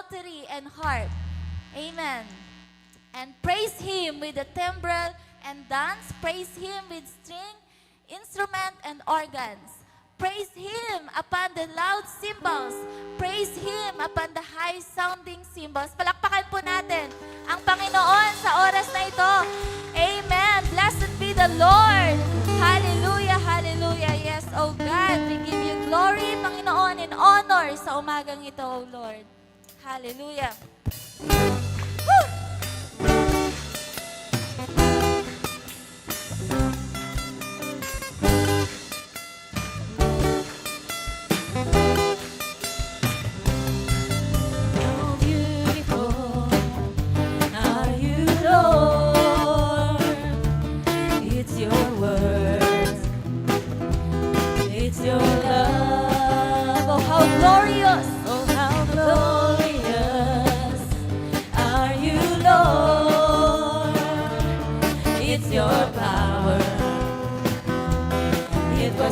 psaltery and harp. Amen. And praise Him with the timbrel and dance. Praise Him with string, instrument, and organs. Praise Him upon the loud cymbals. Praise Him upon the high-sounding cymbals. Palakpakan po natin ang Panginoon sa oras na ito. Amen. Blessed be the Lord. Hallelujah, hallelujah. Yes, oh God, we give you glory, Panginoon, and honor sa umagang ito, oh Lord. Hallelujah. Woo!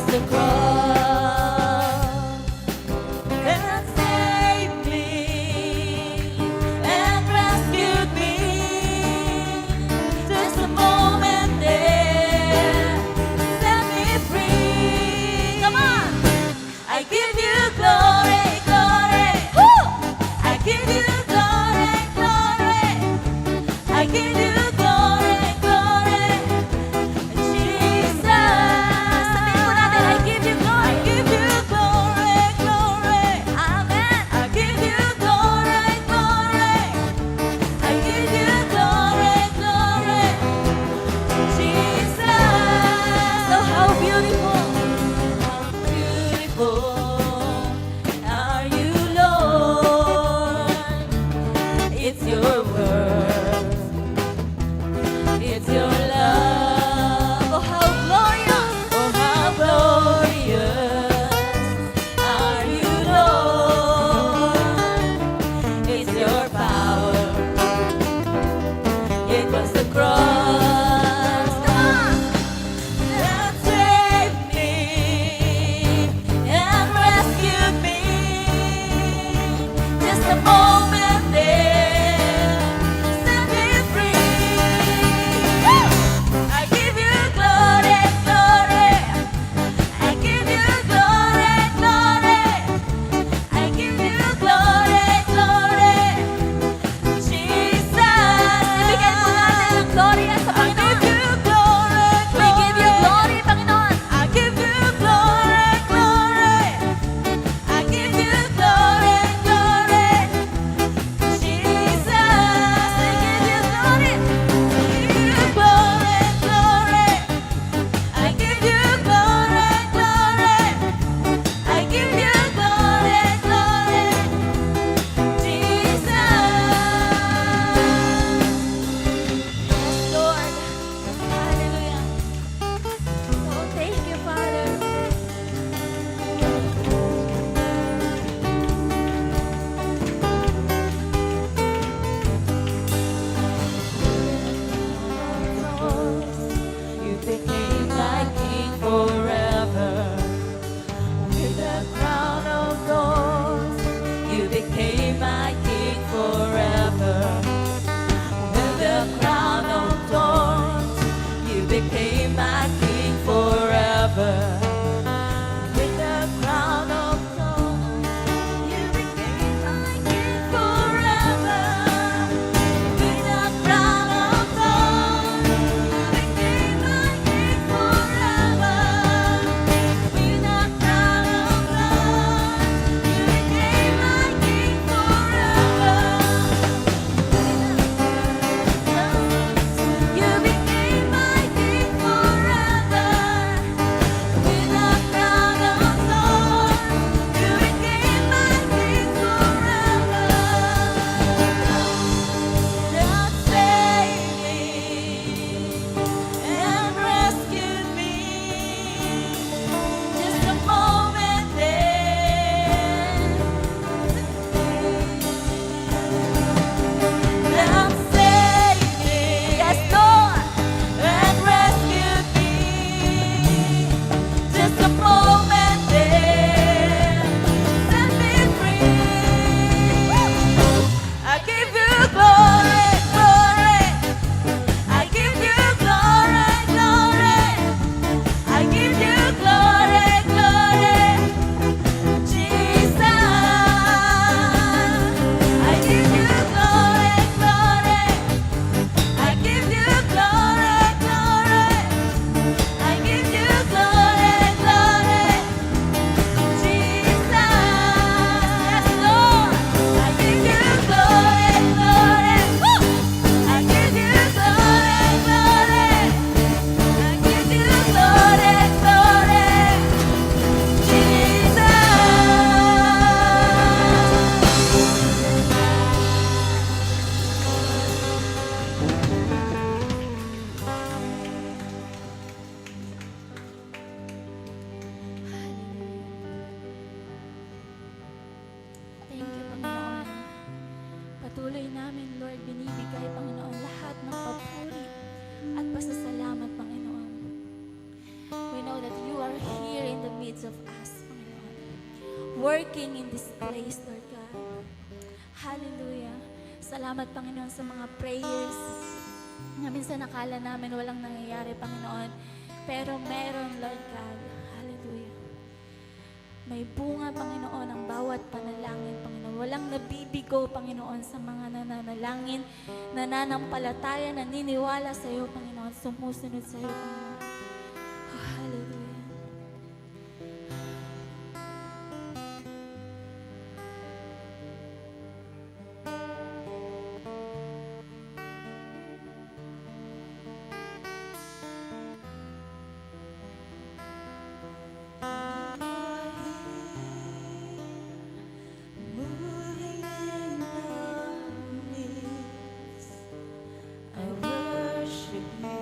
The cross that saved me and rescued me. Just a moment there set me free. Come on! I give you glory, glory. Woo! I give you glory, glory. I give you glory, glory. Jesus. I give you glory, glory. Amen. I give you glory, glory. I give you glory, glory. Jesus. So how beautiful are you, Lord? It's your word. It's your love. Oh, how glorious. Oh, how glorious are you, Lord. It's your power. It was the cross, come on, that saved me and rescued me. Just a moment there set me free. Woo! I give you glory, glory. I give you glory, glory. I give you glory, glory. Jesus. Ibigay mo natin ang gloria sa Panginoon. I give you glory, glory. We give you glory, Panginoon. I give you glory, glory. I give you glory, glory. patuloy namin, Lord, binibigay, Panginoon, lahat ng papuri at pasasalamat, Panginoon. We know that you are here in the midst of us, Panginoon. Working in this place, Lord God. Hallelujah. Salamat, Panginoon, sa mga prayers na minsan nakala namin walang nangyayari, Panginoon. Pero meron, Lord God. Hallelujah. May bunga, Panginoon, ang bawat panalangin, Panginoon. Walang nabibigo, Panginoon, sa mga nananalangin, nananampalataya, naniniwala sa iyo, Panginoon, sumusunod sa iyo, Panginoon. Oh, hallelujah. Moving in the midst, I worship you.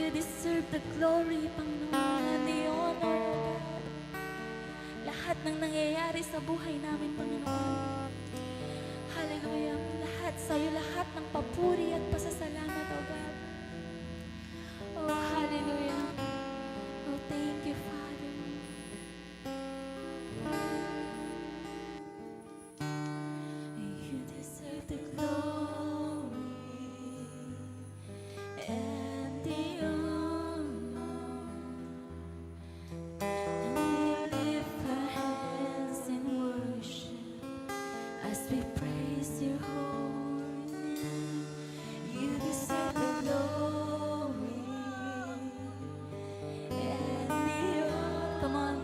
You deserve the glory, Panginoon, and the honor, O God. Lahat ng nangyayari sa buhay namin, Panginoon. Hallelujah. Lahat sa'yo, lahat ng papuri at pasasalamat, O God. Oh, hallelujah. Oh, thank you, Father. You deserve the glory and the honor. And we lift our hands in worship as we praise your holy name. You deserve the glory and the honor. Come on,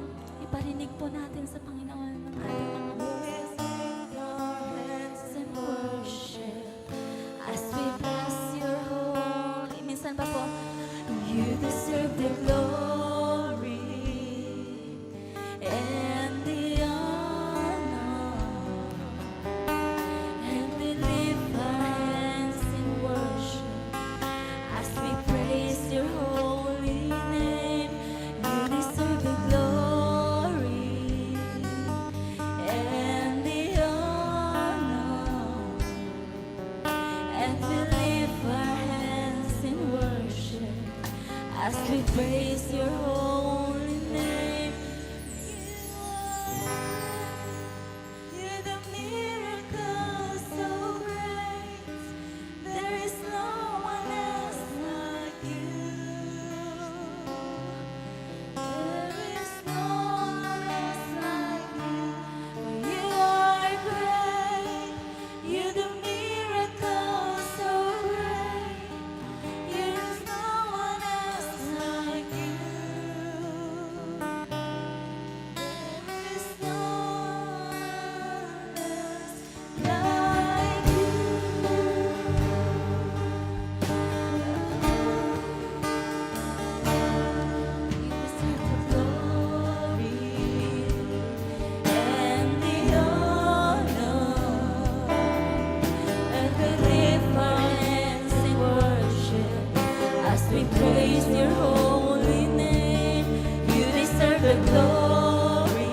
iparinig po natin sa Panginoon ng ating mga voices. Lift our hands in worship as we bless your holy. Minsan pa po, you deserve the glory and the honor. And we lift our hands in worship as we praise your holy name. You deserve the glory and the honor. And we lift our hands in worship as we praise your holy name. You're the miracle so great. There is no one else like you. There is no one else like you. You are great. You're the miracle so great. There is no one else like you. There is no one else like you. You deserve the glory and the honor. And we lift our hands in worship as we praise your holy name. You deserve the glory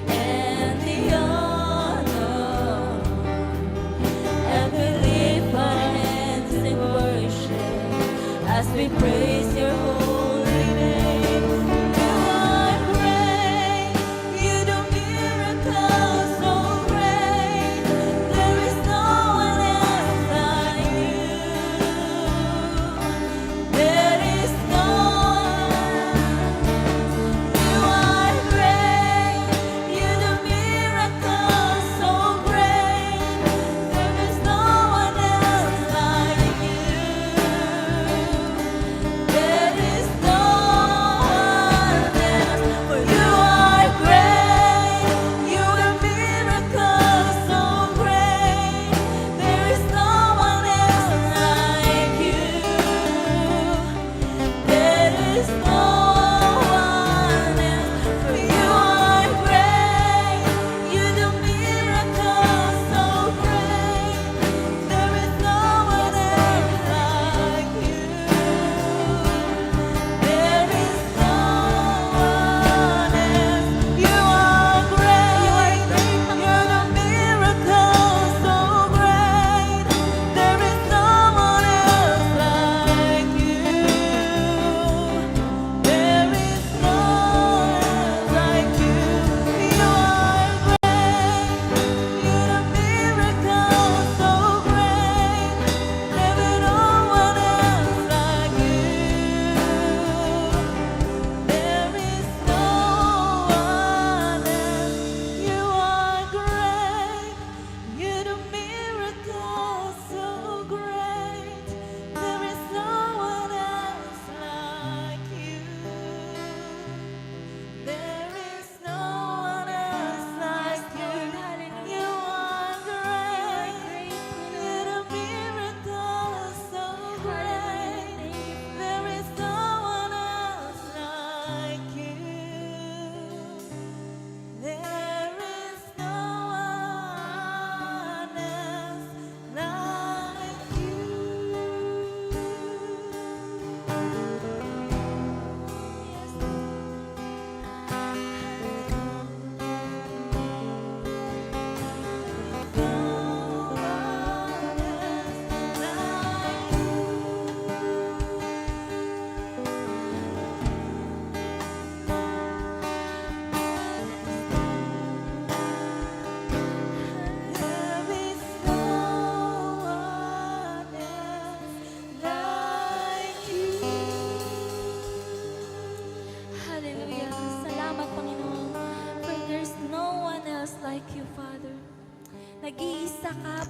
and the honor. And we lift our hands in worship as we praise your holy name. You are great. You do miracles so great. There is no one else like you. There is no one. You are great. You do miracles so great. There is no one else like you.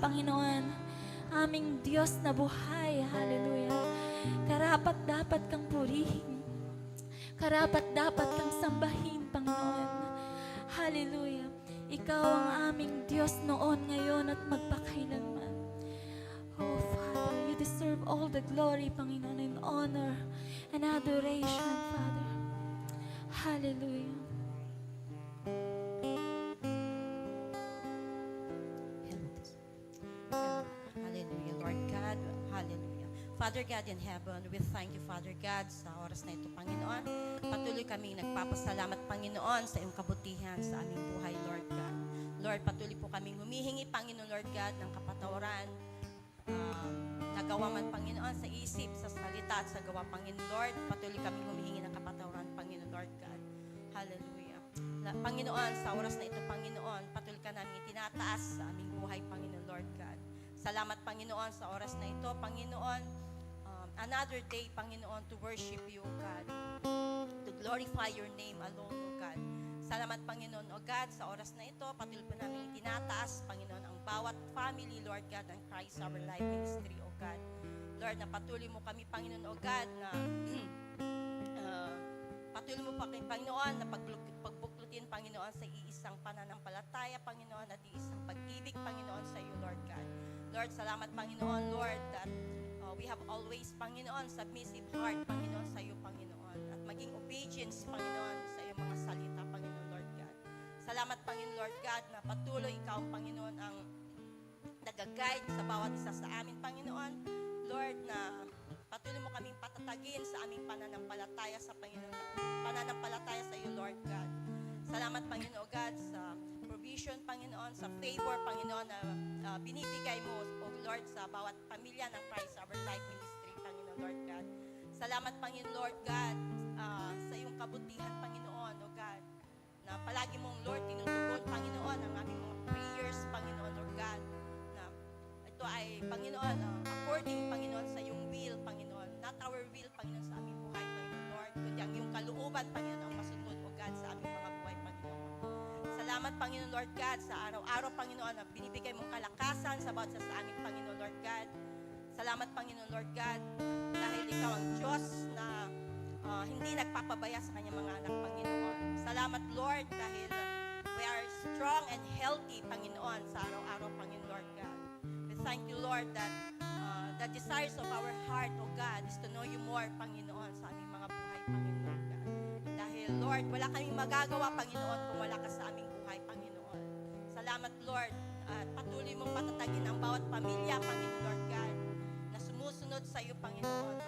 Panginoon, aming Diyos na buhay. Hallelujah. Karapat-dapat kang purihin. Karapat-dapat kang sambahin, Panginoon. Hallelujah. Ikaw ang aming Diyos noon, ngayon at magpakailanman. Oh, Father, you deserve all the glory, Panginoon, and honor and adoration, Father. Hallelujah. Hallelujah, Lord God. Hallelujah. Father God in heaven, we thank you, Father God, sa oras na ito, Panginoon. Patuloy kaming nagpapasalamat, Panginoon, sa iyong kabutihan sa aming buhay, Lord God. Lord, patuloy po kaming humihingi, Panginoon, Lord God, ng kapatawaran, nagawa man, Panginoon, sa isip, sa salita, at sa gawa, Panginoon, Lord. Patuloy kaming humihingi ng kapatawaran, Panginoon, Lord God. Hallelujah. Panginoon, sa oras na ito, Panginoon, patuloy ka namin itinataas sa aming buhay, Panginoon, Lord God. Salamat, Panginoon, sa oras na ito, Panginoon. Another day, Panginoon, to worship you, O God. To glorify your name alone, O God. Salamat, Panginoon, O God, sa oras na ito, patuloy po namin itinataas, Panginoon, ang bawat family, Lord God, ng Christ Our Life Ministry, O God. Lord, na patuloy mo kami, Panginoon, O God, na patuloy mo pa kami, Panginoon, na pagbuklutin, Panginoon, sa iisang pananampalataya, Panginoon, at iisang pag-ibig, Panginoon, sa iyo, Lord God. Lord, salamat, Panginoon, Lord, that we have always, Panginoon, submissive heart, Panginoon, sa iyo, Panginoon, at maging obedience, Panginoon, sa iyong mga salita, Panginoon, Lord God. Salamat, Panginoon, Lord God, na patuloy ikaw, Panginoon, ang nag-guide sa bawat isa sa amin, Panginoon. Lord, na patuloy mo kaming patatagin sa aming pananampalataya sa Panginoon, pananampalataya sa iyo, Lord God. Salamat, Panginoon, God, sa provision, Panginoon, sa favor, Panginoon, na binibigay mo, O Lord, sa bawat pamilya ng Christ Our Life Ministry, Panginoon, Lord God. Salamat, Panginoon, Lord God, sa iyong kabutihan, Panginoon, O God, na palagi mong, Lord, tinutugon, Panginoon, ang aming mga prayers, Panginoon, Lord God, na ito ay, Panginoon, according, Panginoon, sa iyong will, Panginoon, not our will, Panginoon, sa aming buhay, Panginoon, Lord, kundi ang iyong kalooban, Panginoon, ang masunod, O God, sa aming mga buhay, Panginoon. Salamat, Panginoon, Lord God, sa araw-araw, Panginoon, na binibigay mong kalakasan sa bawat isa sa amin, Panginoon, Lord God. Salamat, Panginoon, Lord God, dahil ikaw ang Diyos na hindi nagpapabaya sa kanyang mga anak, Panginoon. Salamat, Lord, dahil we are strong and healthy, Panginoon, sa araw-araw, Panginoon, Lord God. We thank you, Lord, that the desires of our heart, O God, is to know you more, Panginoon, sa aming mga buhay, Panginoon, Lord God. Dahil, Lord, wala kaming magagawa, Panginoon, kung wala ka sa aming buhay, Panginoon. Salamat, Lord, at patuloy mong patatagin ang bawat pamilya, Panginoon, Lord God, na sumusunod sa iyo, Panginoon, Lord.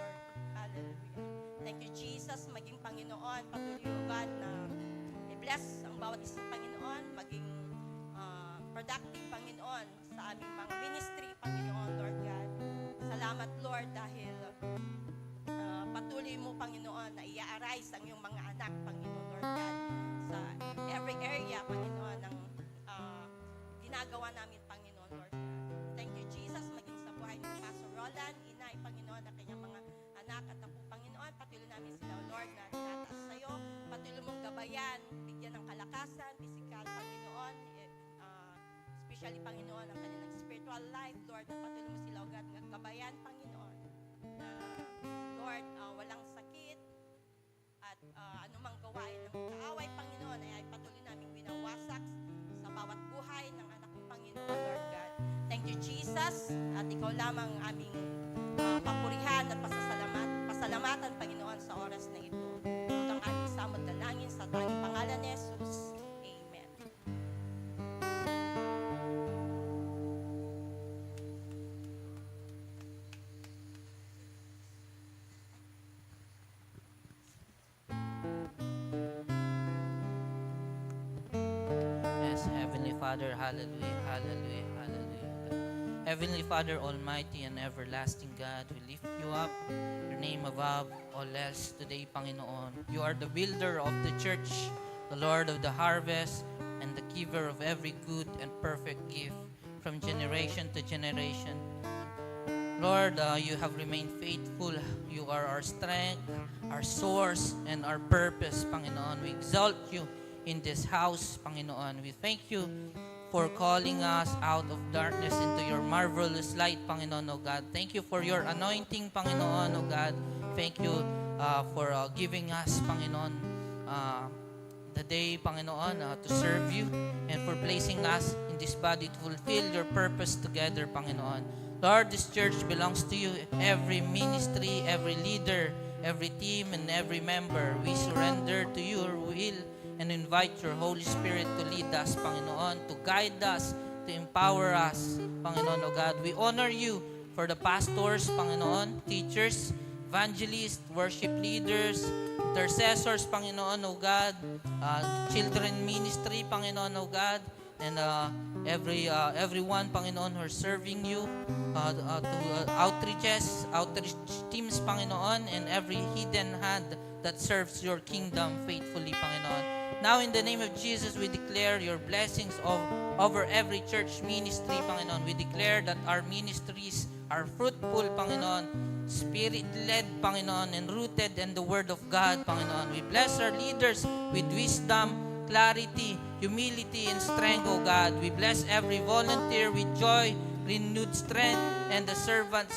Hallelujah. Thank you, Jesus, maging Panginoon, patuloy, O God, na i-bless ang bawat isa, Panginoon, maging productive, Panginoon, sa aming mga ministry, Panginoon, Lord God. Salamat, Lord, dahil patuloy mo, Panginoon, na i-arise ang iyong mga anak, Panginoon, Lord God, sa every area, Panginoon, ng ginagawa namin, Panginoon, Lord God. Thank you, Jesus, maging sa buhay ni Pastor Roland, inay, Panginoon, na kanyang mga anak at ako, Panginoon, patuloy namin sila, Lord, na tinataas sa iyo, patuloy mong gabayan, bigyan ng kalakasan, physical, Panginoon, especially, Panginoon, ang kanilang spiritual life, Lord, na patuloy mo sila, O God, ng gabayan, Panginoon, na, Lord, walang sakit, at anumang gawain ng kaaway, Panginoon, ay patuloy namin winawasak sa bawat buhay ng anak ng Panginoon, Lord God. Thank you, Jesus, at ikaw lamang aming papurihan at pasalamatan, Panginoon, sa oras na ito. Ito ang aming samot dalangin sa tanging pangalan ni Jesus. Amen. Yes, Heavenly Father, hallelujah, hallelujah, hallelujah. Heavenly Father, Almighty and everlasting God, we lift you up, your name above all else today, Panginoon. You are the builder of the church, the Lord of the harvest, and the giver of every good and perfect gift from generation to generation. Lord, you have remained faithful. You are our strength, our source, and our purpose, Panginoon. We exalt you in this house, Panginoon. We thank you for calling us out of darkness into your marvelous light, Panginoon, O God. Thank you for your anointing, Panginoon, O God. Thank you for giving us, Panginoon, the day, Panginoon, to serve you and for placing us in this body to fulfill your purpose together, Panginoon. Lord, this church belongs to you. Every ministry, every leader, every team, and every member, we surrender to your will and invite your Holy Spirit to lead us, Panginoon, to guide us, to empower us, Panginoon, O God. We honor you for the pastors, Panginoon, teachers, evangelists, worship leaders, intercessors, Panginoon, O God, children ministry, Panginoon, O God, and everyone, Panginoon, who are serving you, outreach teams, Panginoon, and every hidden hand that serves your kingdom faithfully, Panginoon. Now, in the name of Jesus, we declare your blessings over every church ministry, Panginoon. We declare that our ministries are fruitful, Panginoon, Spirit-led, Panginoon, and rooted in the Word of God, Panginoon. We bless our leaders with wisdom, clarity, humility, and strength, O God. We bless every volunteer with joy, renewed strength, and the servant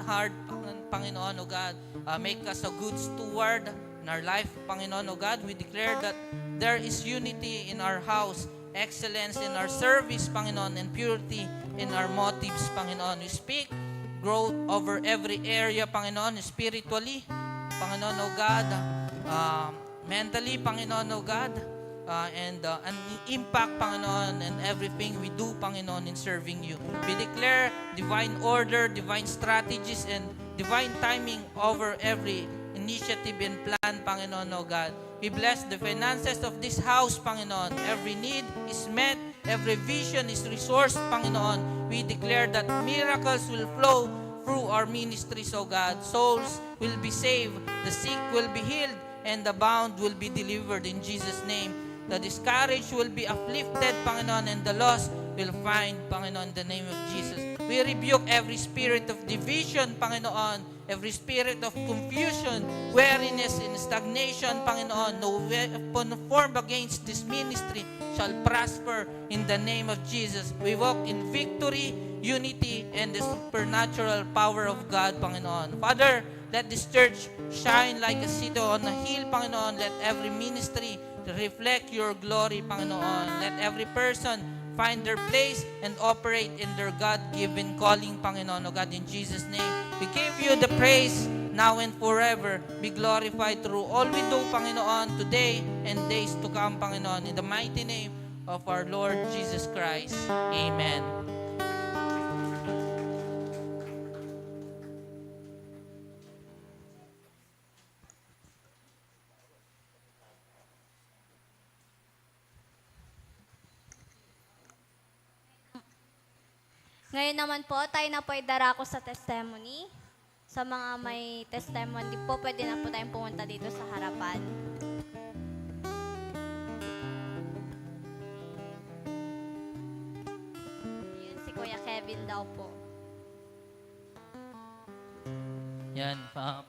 heart, Panginoon, O God. Make us a good steward in our life, Panginoon, O God. We declare that there is unity in our house, excellence in our service, Panginoon, and purity in our motives, Panginoon. We speak growth over every area, Panginoon, spiritually, Panginoon, O God, mentally, Panginoon, O God, and an impact, Panginoon, and everything we do, Panginoon, in serving you. We declare divine order, divine strategies, and divine timing over every initiative and plan, Panginoon, O God. We bless the finances of this house, Panginoon. Every need is met. Every vision is resourced, Panginoon. We declare that miracles will flow through our ministries, O God. Souls will be saved. The sick will be healed. And the bound will be delivered in Jesus' name. The discouraged will be uplifted, Panginoon. And the lost will find, Panginoon, in the name of Jesus. We rebuke every spirit of division, Panginoon. Every spirit of confusion, weariness, and stagnation, Panginoon. No weapon formed against this ministry shall prosper in the name of Jesus. We walk in victory, unity, and the supernatural power of God, Panginoon. Father, let this church shine like a city on a hill, Panginoon. Let every ministry reflect your glory, Panginoon. Let every person find their place and operate in their God-given calling, Panginoon, O God, in Jesus' name. We give you the praise now and forever. Be glorified through all we do, Panginoon, today and days to come, Panginoon, in the mighty name of our Lord Jesus Christ. Amen. Ngayon naman po, tayo na po ay darako sa testimony. Sa mga may testimony po, pwede na po tayong pumunta dito sa harapan. Yun, si Kuya Kevin daw po. Yan,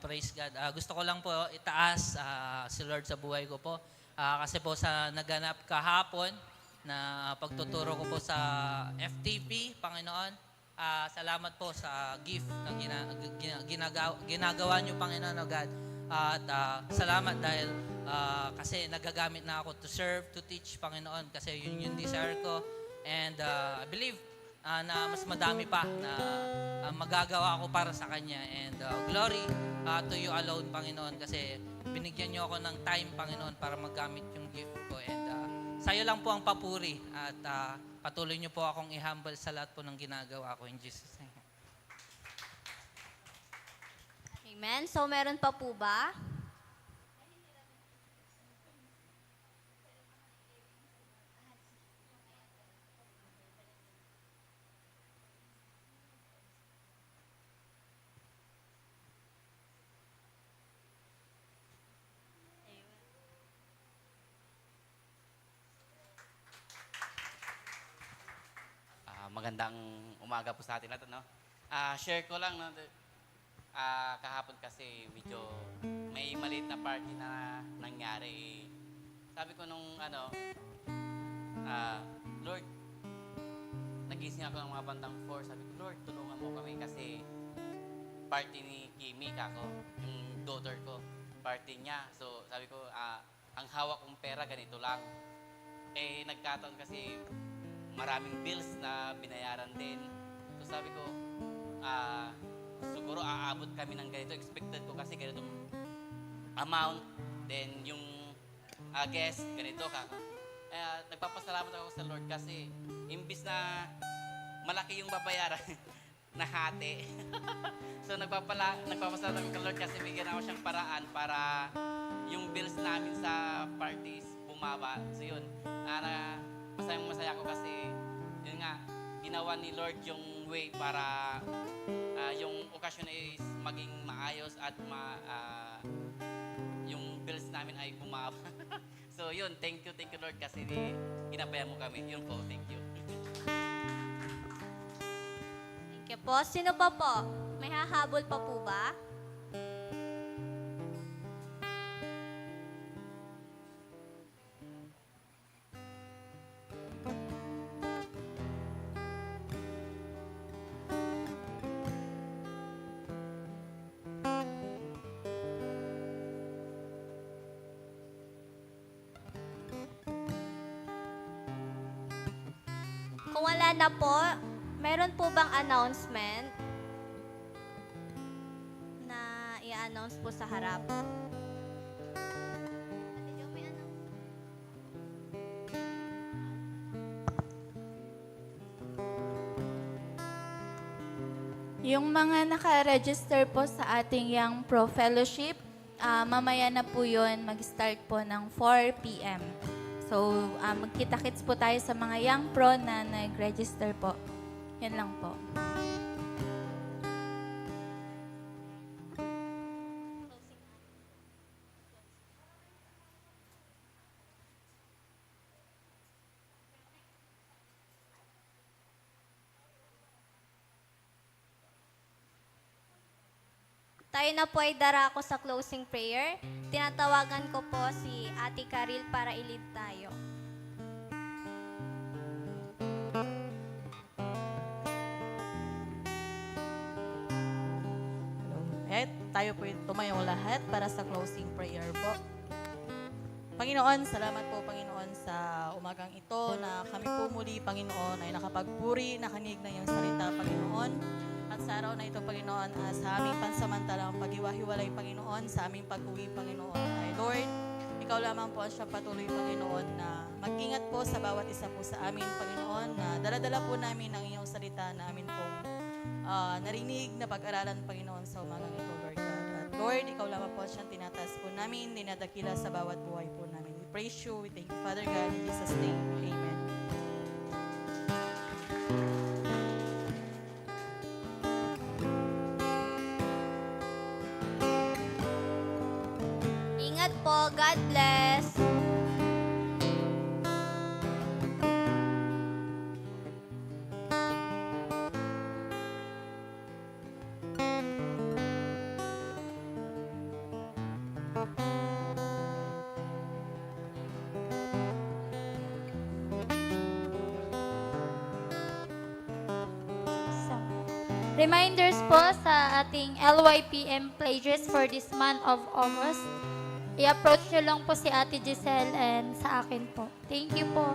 praise God. Gusto ko lang po itaas si Lord sa buhay ko po. Kasi po sa naganap kahapon, na pagtuturo ko po sa FTP, Panginoon. Salamat po sa gift na ginagawa niyo, Panginoon, O God. At salamat dahil kasi nagagamit na ako to serve, to teach, Panginoon, kasi yun yung desire ko. And I believe na mas madami pa na magagawa ko para sa Kanya. And glory to you alone, Panginoon, kasi binigyan niyo ako ng time, Panginoon, para magamit yung gift ko. And sa'yo lang po ang papuri at patuloy niyo po akong i-humble sa lahat po ng ginagawa ko in Jesus' name. Amen. So, meron pa po ba? Magandang umaga po sa atin lahat, no? Share ko lang, no? Kahapon kasi medyo may maliit na party na nangyari. Sabi ko nung Lord, nagising ako ng mga bandang 4. Sabi ko, Lord, tulungan mo kami kasi party ni Kimi kako, yung daughter ko. Party niya. So, sabi ko, ang hawak kong pera ganito lang. Eh, nagkataon kasi maraming bills na binayaran din. So, sabi ko, siguro aabot kami ng ganito. Expected ko kasi ganitong amount. Then, yung guest, ganito kako. Nagpapasalamat ako sa Lord kasi imbis na malaki yung babayaran, nahati. So nagpapasalamat ako kay Lord kasi bigyan ako siyang paraan para yung bills namin sa parties bumaba. So yun, masaya ako kasi yun nga, ginawa ni Lord yung way para yung okasyon is maging maayos at yung bills namin ay bumaba. So yun, thank you Lord kasi ginabayan mo kami. Yun po, thank you. Thank you po. Sino pa po? May hahabol pa po ba? Kung wala na po, meron po bang announcement na i-announce po sa harap? Ate Jo, may announce? Yung mga naka-register po sa ating Young Pro Fellowship, mamaya na po yun, mag-start po ng 4 p.m. So, magkita-kits po tayo sa mga Young Pro na nag-register po. Yan lang po. Tayo na po ay darako sa closing prayer. Tinatawagan ko po si Ate Karil para i-lead tayo. At tayo po tumayong lahat para sa closing prayer po. Panginoon, salamat po Panginoon sa umagang ito na kami po muli Panginoon ay nakapagpuri, nakanig na iyong salita Panginoon. At sa araw na ito Panginoon, sa aming pansamantalang pag-iwahiwalay Panginoon, sa aming pag-uwi Panginoon ay Lord, ikaw lamang po ang siyang patuloy Panginoon na mag-ingat po sa bawat isa po sa amin Panginoon na daladala po namin ang iyong salita na amin pong narinig na pag-aralan Panginoon sa umagang ito Lord God. At Lord, ikaw lamang po siyang tinataas po namin, dinadakila sa bawat buhay po namin. We praise you, we thank you Father God, in Jesus' name, Amen. Ingat po. God bless. So, reminders po sa ating LYPM pledges for this month of August. I-approach nyo lang po si Ate Giselle and sa akin po. Thank you po.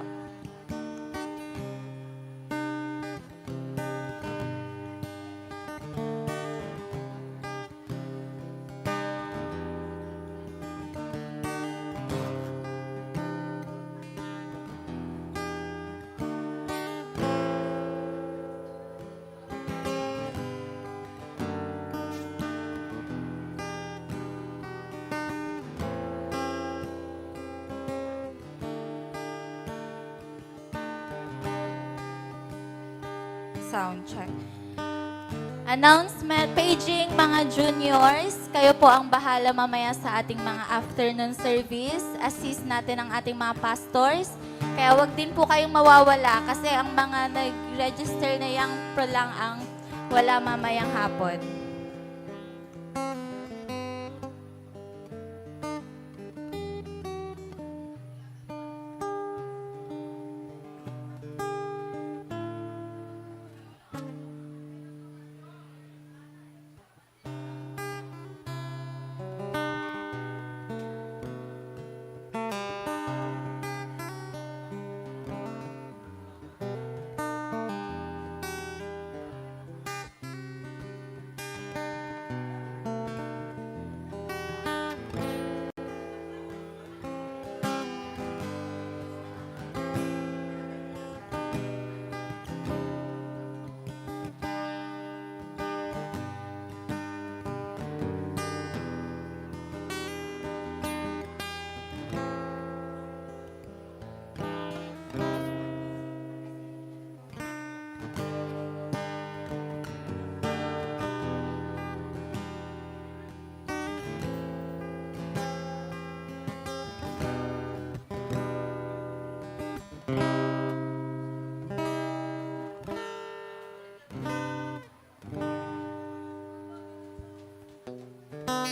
Sound check. Announcement, paging mga juniors, kayo po ang bahala mamaya sa ating mga afternoon service. Assist natin ang ating mga pastors. Kaya wag din po kayong mawawala kasi ang mga nag-register na Young Pro lang ang wala mamayang hapon.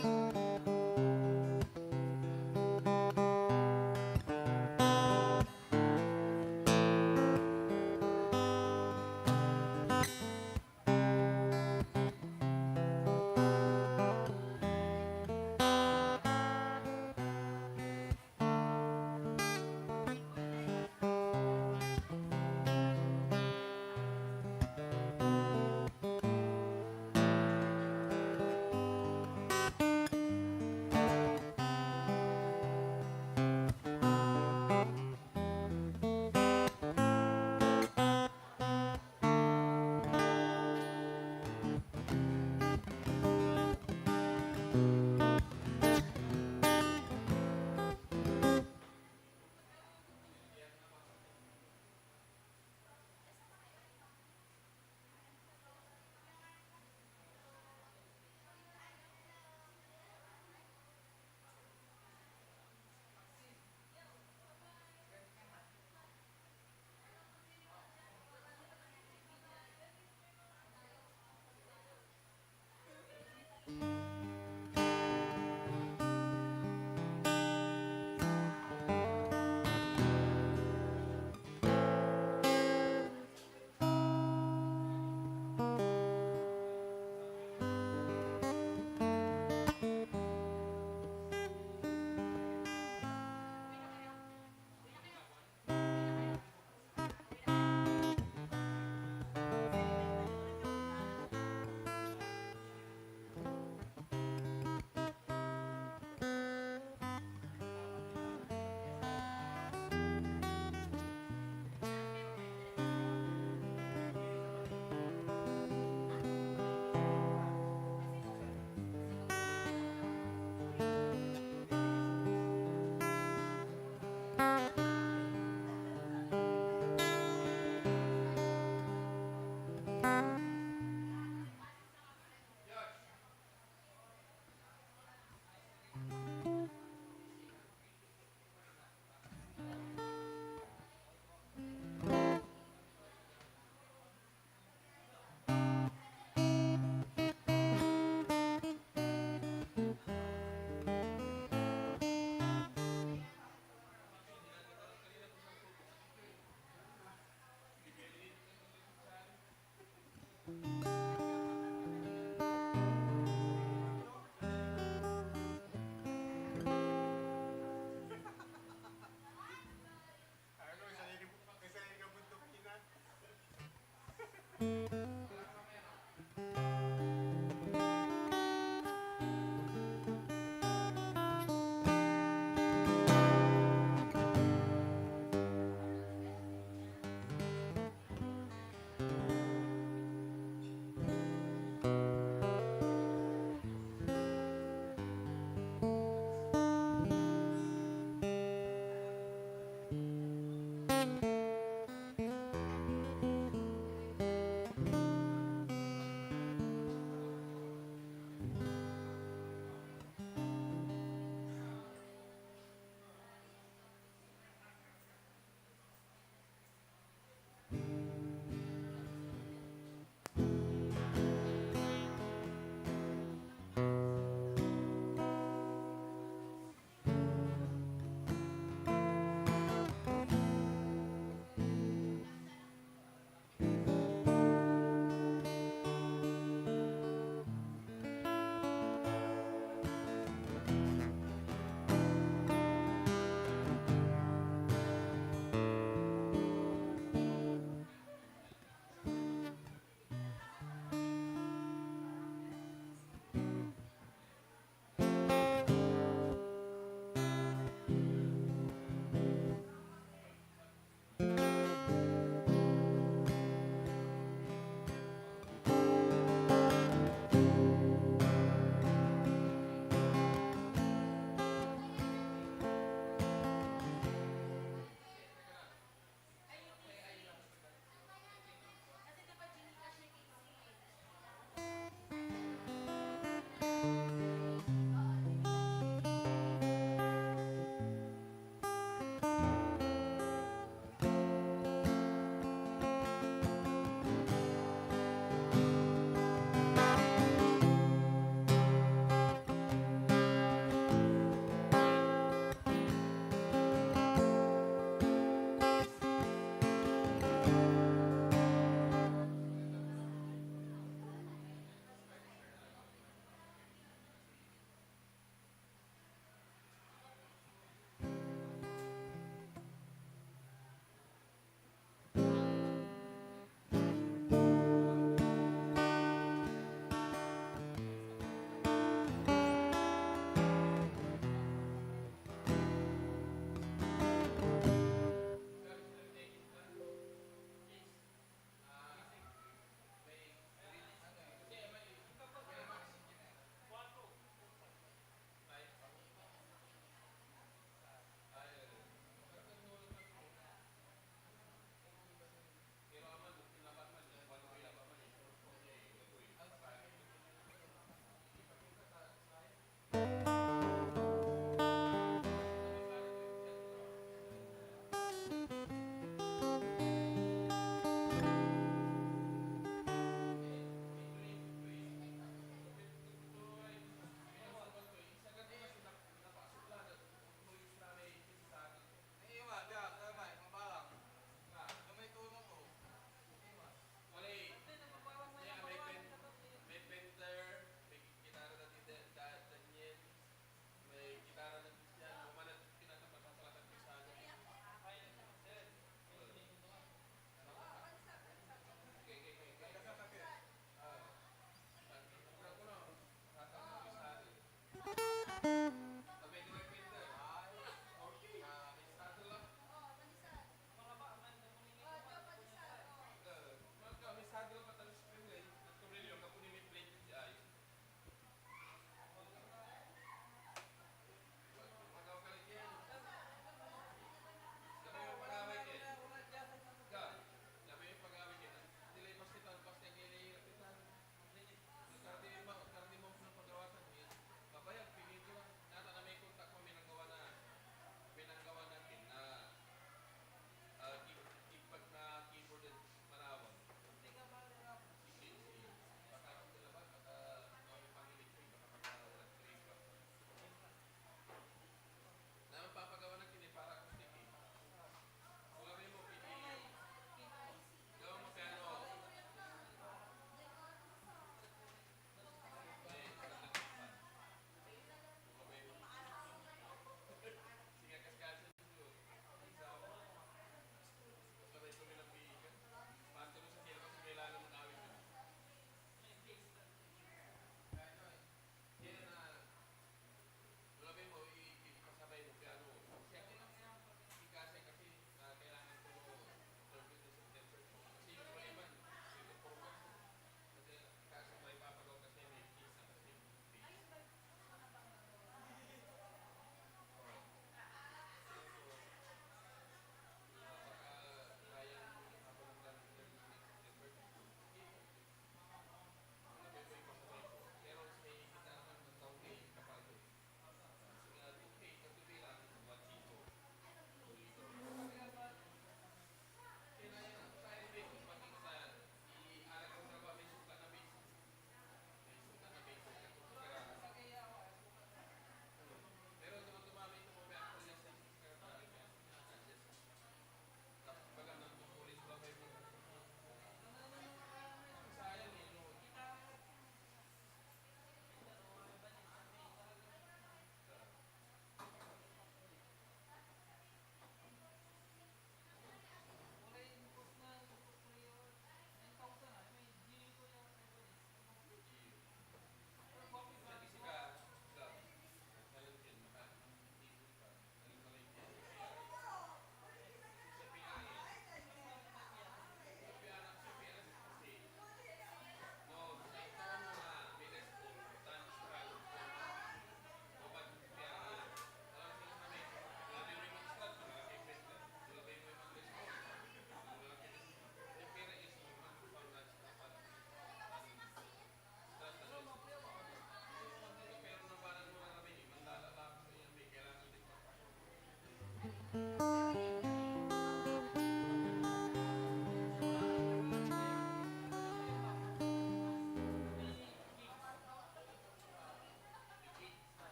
you.